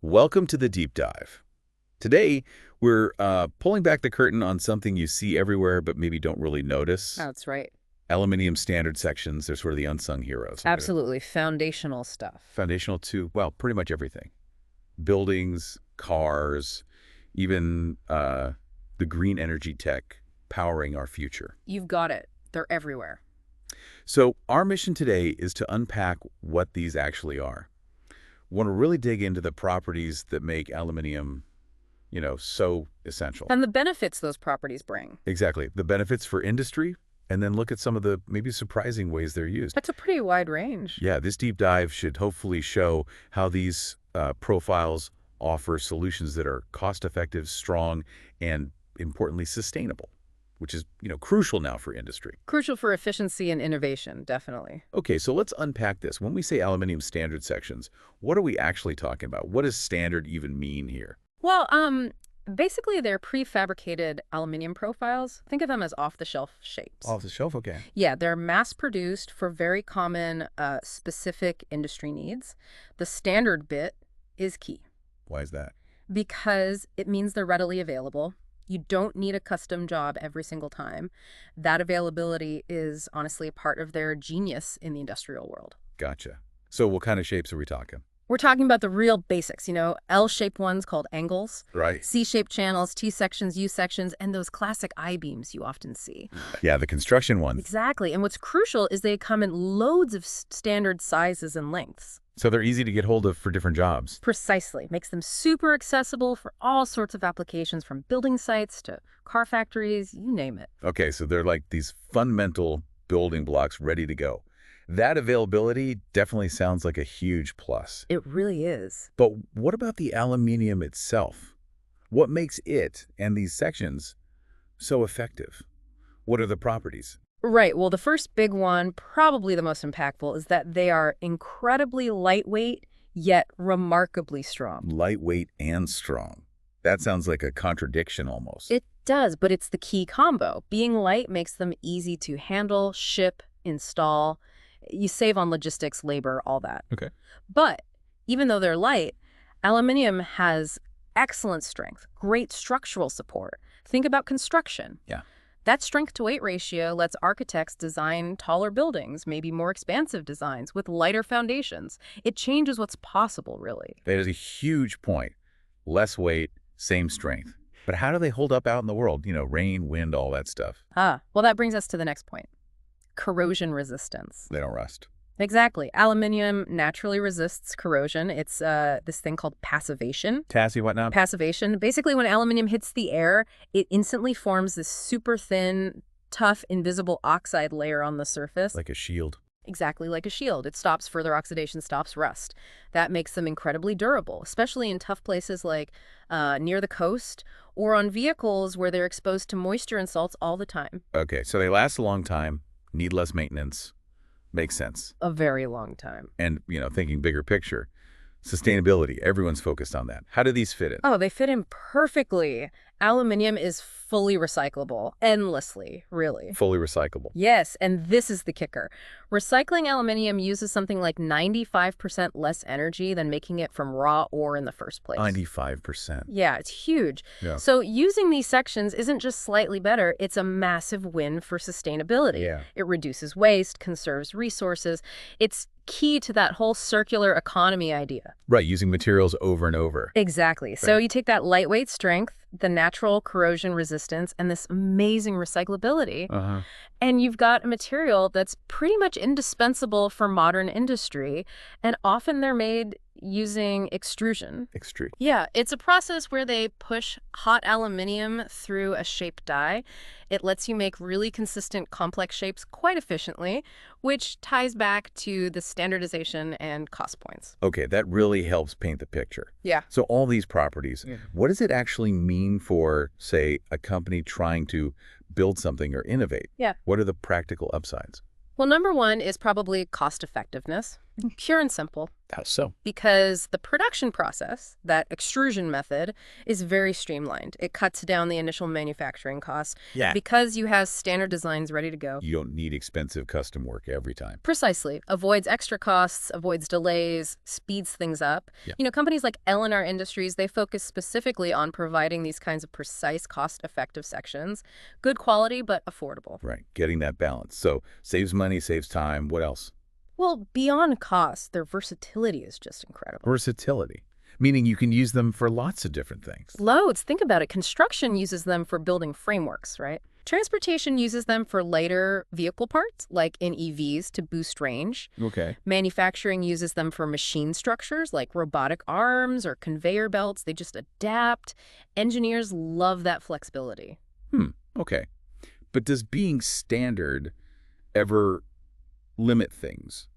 Welcome to the deep dive. Today, we're pulling back the curtain on something you see everywhere but maybe don't really notice. That's right. Aluminium standard sections, they're sort of the unsung heroes. Absolutely. Foundational stuff. Foundational to, well, pretty much everything. Buildings, cars, even the green energy tech powering our future. You've got it. They're everywhere. So our mission today is to unpack what these actually are. We want to really dig into the properties that make aluminium, so essential. And the benefits those properties bring. Exactly. The benefits for industry, and then look at some of the maybe surprising ways they're used. That's a pretty wide range. Yeah, this deep dive should hopefully show how these profiles offer solutions that are cost-effective, strong, and importantly, sustainable, which is, crucial now for industry. Crucial for efficiency and innovation, definitely. Okay, so let's unpack this. When we say aluminium standard sections, what are we actually talking about? What does standard even mean here? Well, basically they're prefabricated aluminium profiles. Think of them as off-the-shelf shapes. Off the shelf, okay. Yeah, they're mass-produced for very common specific industry needs. The standard bit is key Why is that? because it means they're readily available. You don't need a custom job every single time. That availability is honestly a part of their genius in the industrial world. Gotcha. So what kind of shapes are we talking? We're talking about the real basics, L-shaped ones called angles, Right. C-shaped channels, T-sections, U-sections, and those classic I-beams you often see. Yeah, the construction ones. Exactly. And what's crucial is they come in loads of standard sizes and lengths. So they're easy to get hold of for different jobs. Precisely. Makes them super accessible for all sorts of applications, from building sites to car factories, you name it. Okay, so they're like these fundamental building blocks ready to go. That availability definitely sounds like a huge plus. It really is. But what about the aluminium itself? What makes it and these sections so effective? What are the properties? Right. Well, the first big one, probably the most impactful, is that they are incredibly lightweight, yet remarkably strong. Lightweight and strong. That sounds like a contradiction almost. It does, but it's the key combo. Being light makes them easy to handle, ship, install. You save on logistics, labor, all that. Okay. But even though they're light, aluminium has excellent strength, great structural support. Think about construction. Yeah. That strength-to-weight ratio lets architects design taller buildings, maybe more expansive designs, with lighter foundations. It changes what's possible, really. That is a huge point. Less weight, same strength. But how do they hold up out in the world? Rain, wind, all that stuff. Well, that brings us to the next point. Corrosion resistance. They don't rust. Exactly. Aluminium naturally resists corrosion. It's this thing called passivation. Tassie, whatnot? Passivation. Basically, when aluminium hits the air, it instantly forms this super thin, tough, invisible oxide layer on the surface. Like a shield. Exactly like a shield. It stops further oxidation, stops rust. That makes them incredibly durable, especially in tough places like near the coast or on vehicles where they're exposed to moisture and salts all the time. Okay, so they last a long time, need less maintenance. Makes sense. A very long time. And, thinking bigger picture, sustainability, everyone's focused on that. How do these fit in? Oh, they fit in perfectly. Aluminium is fully recyclable, endlessly, really. Fully recyclable. Yes, and this is the kicker. Recycling aluminium uses something like 95% less energy than making it from raw ore in the first place. 95%. Yeah, it's huge. Yeah. So using these sections isn't just slightly better, it's a massive win for sustainability. Yeah. It reduces waste, conserves resources. It's key to that whole circular economy idea. Right, using materials over and over. Exactly. So you take that lightweight strength, the natural corrosion resistance, and this amazing recyclability, and you've got a material that's pretty much indispensable for modern industry, and often they're made using extrusion. Extrude. Yeah, it's a process where they push hot aluminium through a shape die. It lets you make really consistent, complex shapes quite efficiently, which ties back to the standardization and cost points. Okay, that really helps paint the picture. Yeah. So all these properties, what does it actually mean for, say, a company trying to build something or innovate? Yeah. What are the practical upsides? Well, number one is probably cost effectiveness. Pure and simple. How so? Because the production process, that extrusion method, is very streamlined. It cuts down the initial manufacturing costs. Yeah. Because you have standard designs ready to go. You don't need expensive custom work every time. Precisely. Avoids extra costs, avoids delays, speeds things up. Yeah. Companies like Eleanor Industries, they focus specifically on providing these kinds of precise, cost-effective sections. Good quality, but affordable. Right. Getting that balance. So saves money, saves time. What else? Well, beyond cost, their versatility is just incredible. Versatility, meaning you can use them for lots of different things. Loads. Think about it. Construction uses them for building frameworks, right? Transportation uses them for lighter vehicle parts, like in EVs, to boost range. Okay. Manufacturing uses them for machine structures, like robotic arms or conveyor belts. They just adapt. Engineers love that flexibility. Okay. But does being standard ever limit things,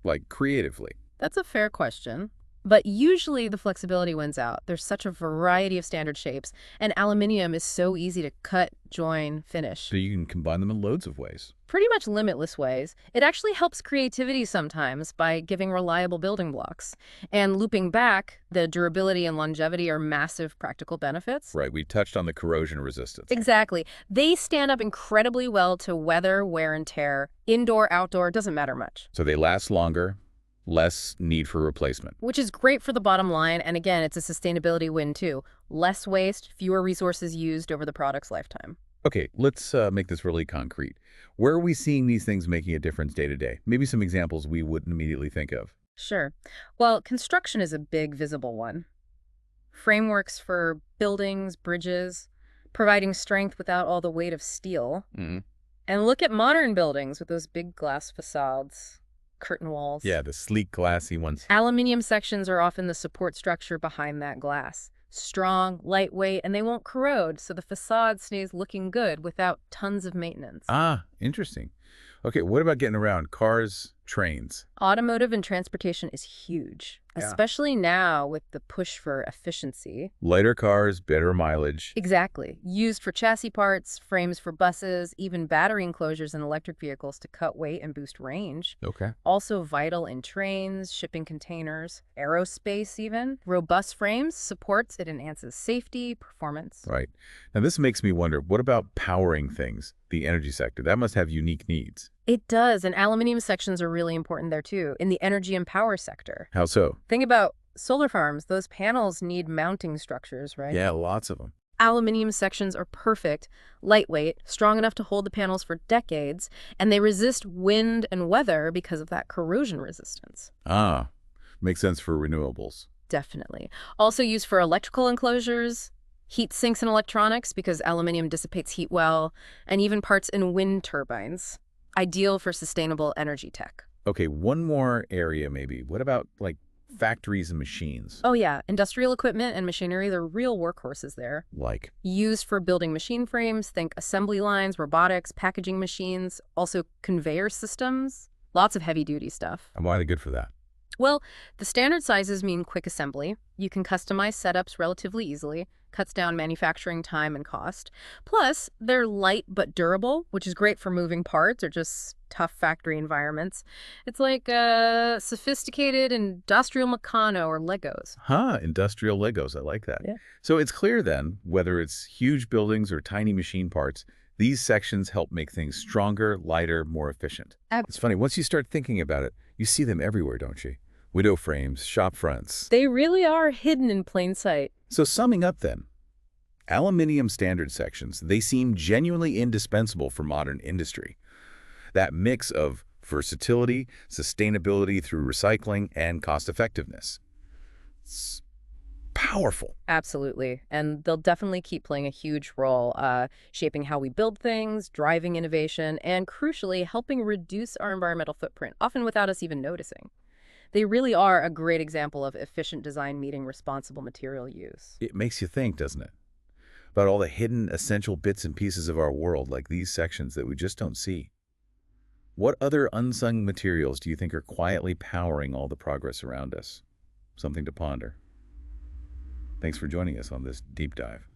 like creatively? That's a fair question. But usually the flexibility wins out. There's such a variety of standard shapes, and aluminium is so easy to cut, join, finish. So you can combine them in loads of ways. Pretty much limitless ways. It actually helps creativity sometimes by giving reliable building blocks. And looping back, the durability and longevity are massive practical benefits. Right, we touched on the corrosion resistance. Exactly. They stand up incredibly well to weather, wear, and tear. Indoor, outdoor, doesn't matter much. So they last longer, less need for replacement. Which is great for the bottom line, and again, it's a sustainability win too. Less waste, fewer resources used over the product's lifetime. Okay, let's make this really concrete. Where are we seeing these things making a difference day to day? Maybe some examples we wouldn't immediately think of. Sure. Well, construction is a big visible one. Frameworks for buildings, bridges, providing strength without all the weight of steel. And look at modern buildings with those big glass facades, curtain walls. Yeah, the sleek, glassy ones. Aluminium sections are often the support structure behind that glass. Strong, lightweight, and they won't corrode, so the facade stays looking good without tons of maintenance. Ah, interesting. Okay, what about getting around? Cars, trains? Automotive and transportation is huge, especially now with the push for efficiency. Lighter cars, better mileage. Exactly. Used for chassis parts, frames for buses, even battery enclosures in electric vehicles to cut weight and boost range. Okay. Also vital in trains, shipping containers, aerospace even. Robust frames supports, it enhances safety, performance. Right. Now this makes me wonder, what about powering things? The energy sector, that must have unique needs. It does, and aluminium sections are really important there too, in the energy and power sector. How so? Think about solar farms. Those panels need mounting structures, right? Yeah, lots of them. Aluminium sections are perfect, lightweight, strong enough to hold the panels for decades, and they resist wind and weather because of that corrosion resistance. Ah, makes sense for renewables. Definitely. Also used for electrical enclosures, heat sinks and electronics because aluminium dissipates heat well, and even parts in wind turbines. Ideal for sustainable energy tech. Okay, one more area maybe. What about like factories and machines? Oh yeah, industrial equipment and machinery, they're real workhorses there. Like? Used for building machine frames, think assembly lines, robotics, packaging machines, also conveyor systems, lots of heavy-duty stuff. And why are they good for that? Well, the standard sizes mean quick assembly. You can customize setups relatively easily, cuts down manufacturing time and cost. Plus, they're light but durable, which is great for moving parts or just tough factory environments. It's like sophisticated industrial meccano or Legos. Huh, industrial Legos, I like that. Yeah. So it's clear then, whether it's huge buildings or tiny machine parts, these sections help make things stronger, lighter, more efficient. It's funny, once you start thinking about it, you see them everywhere, don't you? Window frames, shop fronts. They really are hidden in plain sight. So summing up then, aluminium standard sections, they seem genuinely indispensable for modern industry. That mix of versatility, sustainability through recycling, and cost-effectiveness. It's powerful. Absolutely. And they'll definitely keep playing a huge role, shaping how we build things, driving innovation, and crucially, helping reduce our environmental footprint, often without us even noticing. They really are a great example of efficient design meeting responsible material use. It makes you think, doesn't it? About all the hidden essential bits and pieces of our world, like these sections that we just don't see. What other unsung materials do you think are quietly powering all the progress around us? Something to ponder. Thanks for joining us on this deep dive.